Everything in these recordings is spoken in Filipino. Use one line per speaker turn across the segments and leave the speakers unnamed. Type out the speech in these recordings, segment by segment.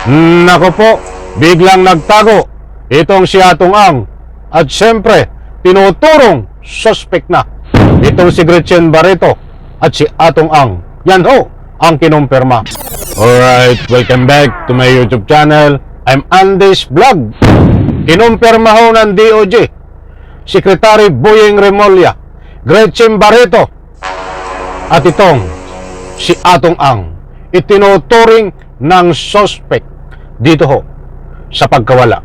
Nako po, biglang nagtago itong si Atong Ang at siyempre tinuturong suspect na itong si Gretchen Barreto at si Atong Ang. Yan ho ang kinumpirma. Alright, welcome back to my YouTube channel. I'm Andy's Vlog. Kinumpirma ho ng DOJ Secretary Boyeng Remulla, Gretchen Barreto at itong si Atong Ang itinuturing ng suspect dito ho sa pagkawala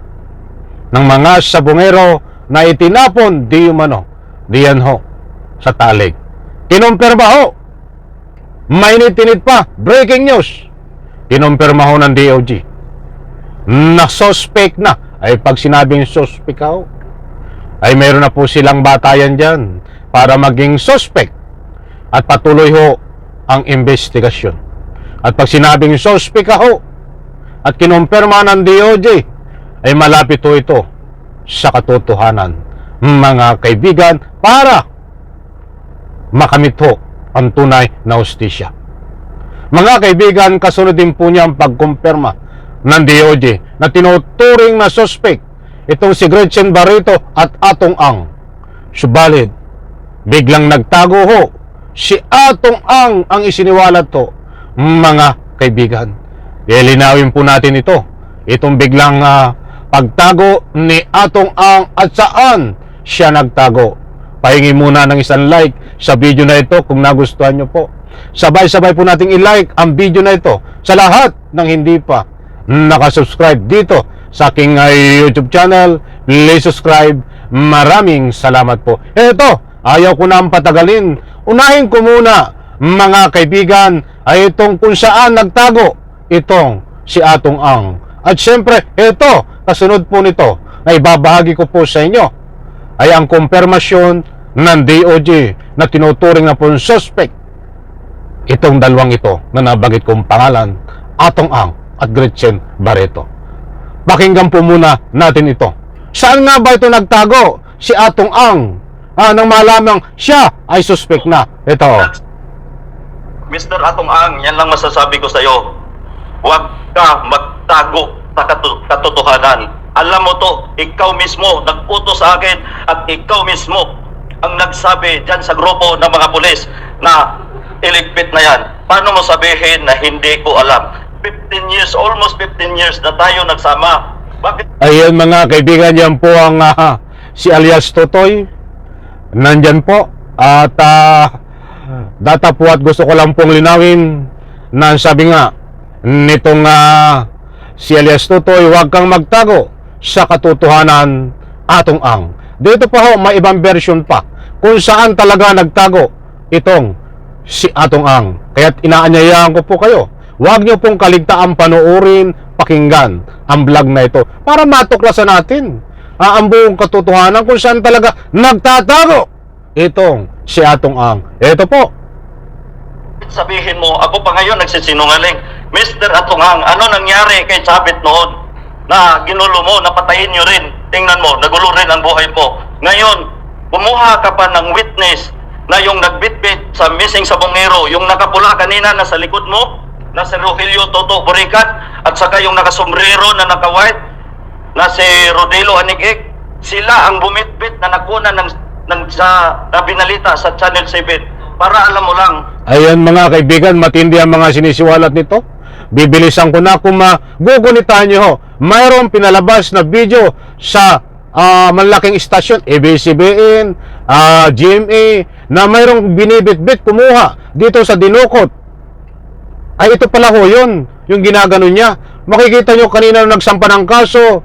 ng mga sabungero na itinapon di umano diyan ho sa Talig. Kinumpirma ho, mainit-init pa, breaking news, kinumpirma ho ng DOJ na suspect na. Ay pag sinabing suspect ho, ay meron na po silang batayan dyan para maging suspect at patuloy ho ang investigasyon. At pag sinabing suspect ho at kinumpirma ng DOJ, ay malapit ho ito sa katotohanan, mga kaibigan, para makamit ho ang tunay na hustisya. Mga kaibigan, kasunod din po niya ang pagkumpirma ng DOJ na tinuturing na suspect itong si Gretchen Barreto at Atong Ang. Subalit, biglang nagtago ho si Atong ang isiniwalat ho, mga kaibigan. Ilinawin po natin itong biglang pagtago ni Atong Ang at saan siya nagtago. Pahingi muna ng isang like sa video na ito kung nagustuhan nyo po. Sabay-sabay po nating i-like ang video na ito sa lahat ng hindi pa nakasubscribe dito sa aking YouTube channel. Please subscribe. Maraming salamat po. Ito, ayaw ko na ang patagalin. Unahin ko muna, mga kaibigan, ay itong kung saan nagtago itong si Atong Ang. At syempre, ito, kasunod po nito na ibabahagi ko po sa inyo ay ang kumpirmasyon ng DOJ na tinuturing na po ng suspect itong dalawang ito na nabanggit kong pangalan, Atong Ang at Gretchen Barreto. Pakinggan po muna natin ito. Saan nga ba ito nagtago si Atong Ang nang malamang siya ay suspect na? Ito.
Mr. Atong Ang, yan lang masasabi ko sa iyo. Huwag ka magtago sa katotohanan. Alam mo to, ikaw mismo nag-utos sa akin at ikaw mismo ang nagsabi dyan sa grupo ng mga pulis na iligpit na yan. Paano mo sabihin na hindi ko alam? 15 years, almost 15 years na tayo nagsama. Bakit?
Ayun mga kaibigan, yan po ang si alias Totoy. Nandyan po. At data po at gusto ko lang pong linawin na sabi nga nitong si alias Totoy, huwag kang magtago sa katotohanan, Atong Ang. Dito pa ho, may ibang version pa kung saan talaga nagtago itong si Atong Ang. Kaya't inaanyayahan ko po kayo, huwag nyo pong kaligtaan panoorin, pakinggan ang vlog na ito para matuklasan natin ang buong katotohanan kung saan talaga nagtatago itong si Atong Ang. Ito po.
Sabihin mo, ako pa ngayon nagsisinungaling. Mr. Atong Ang, ano nangyari kay Chavit noon na ginulo mo, napatayin nyo rin? Tingnan mo, nagulo rin ang buhay mo. Ngayon, kumuha ka pa ng witness na yung nagbitbit sa missing sabongero, yung nakapula kanina na sa likod mo, na si Rogelio Toto Burikat, at saka yung nakasombrero na naka-white, na si Rodelo Anigik. Sila ang bumitbit na nakuna na binalita sa Channel 7. Para alam mo lang.
Ayan mga kaibigan, matindi ang mga sinisiwalat nito. Bibilisan ko na kung magugunitan nyo ho. Mayroong pinalabas na video sa malaking istasyon, ABS-CBN, GMA, na mayroong binibit-bit kumuha dito sa Dinukot. Ay ito pala ho yun, yung ginagano niya. Makikita nyo kanina nung nagsampa ng kaso,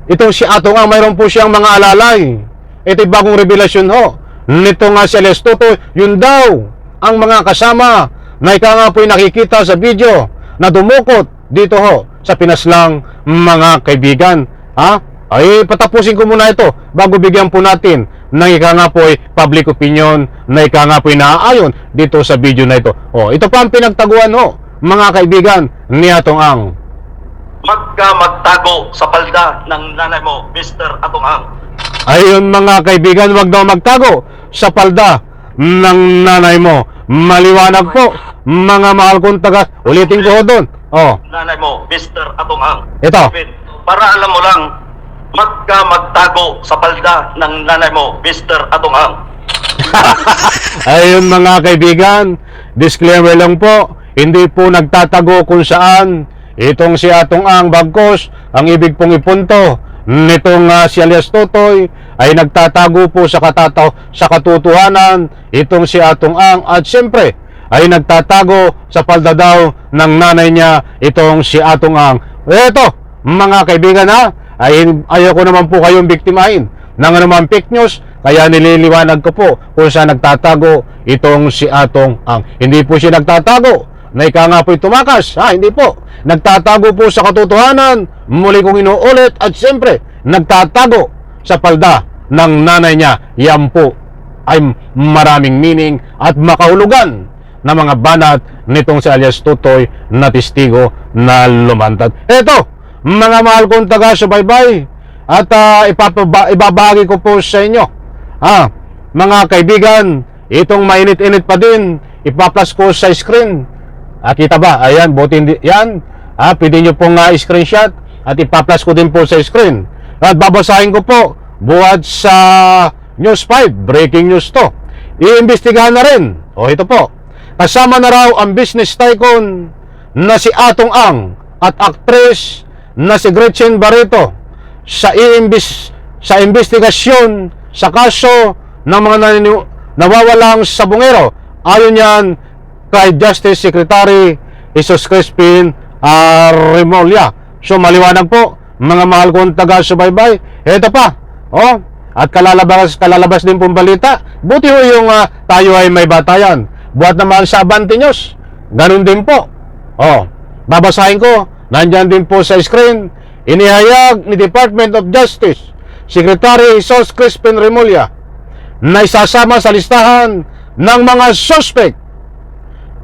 itong si Atong Ang, mayroon po siyang mga alalay. Ito'y bagong revelasyon ho. Nito nga si Alias Totoy, yun daw ang mga kasama na ika nga po'y nakikita sa video na dumukot dito ho sa Pinaslang, mga kaibigan. Ay patapusin ko muna ito bago bigyan po natin ng ika nga po'y public opinion na ika nga po'y naaayon dito sa video na ito. Ito pa ang pinagtaguan ho, mga kaibigan, ni Atong Ang.
Huwag ka magtago sa palda ng nanay mo, Mr. Atong Ang.
Ayun mga kaibigan, wag daw magtago sa palda ng nanay mo. Maliwanag po, mga mahal kong taga. Ulitin ko doon. Oh,
nanay mo, Mr. Atungang.
ito.
Para alam mo lang, magtago sa palda ng nanay mo, Mr. Atungang.
Ayun mga kaibigan, disclaimer lang po, hindi po nagtatago kung saan itong si Atong Ang, bagkos ang ibig pong ipunto nitong si alias Totoy ay nagtatago po sa katotohanan itong si Atong Ang, at siyempre ay nagtatago sa palda daw ng nanay niya itong si Atong Ang. Eto mga kaibigan ha, ay ayoko naman po kayong biktimahin ng anumang fake news, kaya nililiwanag ko po kung saan nagtatago itong si Atong Ang. Hindi po siya nagtatago na ika nga po'y tumakas, hindi po. Nagtatago po sa katotohanan, muli kong inuulit, at siyempre nagtatago sa palda ng nanay niya. Yan po ay maraming meaning at makahulugan na mga banat nitong si alias Totoy na testigo na lumantad. Eto, mga mahal kong taga-subaybay, at ibabahagi ko po sa inyo, mga kaibigan, itong mainit-init pa din, ipaplas ko sa screen. Kita ba? Ayan, buti hindi yan. Pwede nyo pong screenshot at ipaplas ko din po sa screen. At babasahin ko po buhat sa News 5, breaking news to. Iimbestigahan na rin. Ito po. Kasama na raw ang business tycoon na si Atong Ang at actress na si Gretchen Barreto sa investigasyon sa kaso ng mga nawawalang sabongero. Ayon yan kay Justice Secretary Jesus Crispin Remulla. So maliwanag po mga mahal kong taga-subaybay. Ito pa, at kalalabas din pong balita. Buti ho yung tayo ay may batayan. Buhat naman sa Abante News, ganun din po. Babasahin ko, nandyan din po sa screen. Inihayag ni Department of Justice Secretary Jesus Crispin Remulla na isasama sa listahan ng mga suspect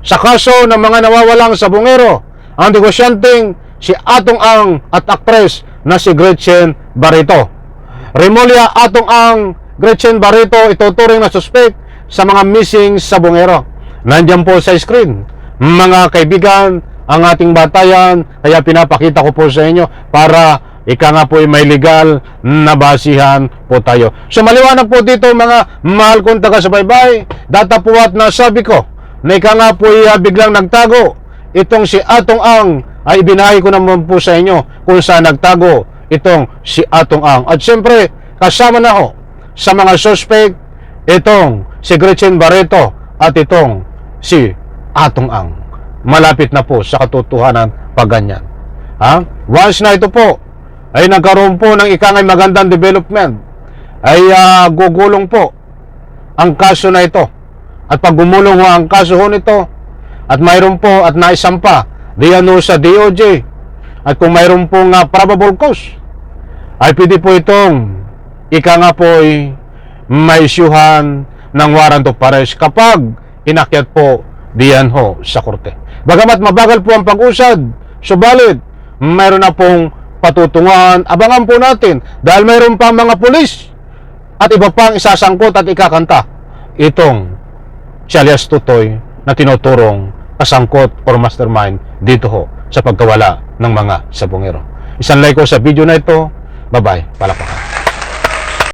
sa kaso ng mga nawawalang sabongero ang negosyanteng si Atong Ang at actress na si Gretchen Barreto. Remulla, Atong Ang, Gretchen Barreto ituturing na suspect sa mga missing sabongero. Nandiyan po sa screen, mga kaibigan, ang ating batayan, kaya pinapakita ko po sa inyo para ika nga po ay may legal na basihan po tayo. So maliwanag po dito mga mahal kong taga-subaybay, datapuat na sabi ko na ika nga po ay biglang nagtago itong si Atong Ang, ay ibinahi ko naman po sa inyo kung saan nagtago itong si Atong Ang. At siyempre kasama na ho sa mga suspect itong si Gretchen Barreto at itong si Atong Ang. Malapit na po sa katotohanan pag ganyan. Once na ito po ay nagkaroon po ng ikangay magandang development, ay gugulong po ang kaso na ito. At pag gumulong ho ang kaso ho nito, at mayroon po at naisampa diyan ho sa DOJ, at kung mayroon po nga probable cause, ay pwede po itong ika nga po ay may isyuhan ng warrant of arrest kapag inakyat po diyan ho sa korte. Bagamat mabagal po ang pag-usad, subalit mayroon na pong patutunguhan. Abangan po natin dahil mayroon pa mga pulis at iba pang isasangkot at ikakanta itong si alias Totoy na tinuturong kasangkot or mastermind dito ho sa pagkawala ng mga sabongero. Isang like ko sa video na ito. Bye-bye. Palakpakan.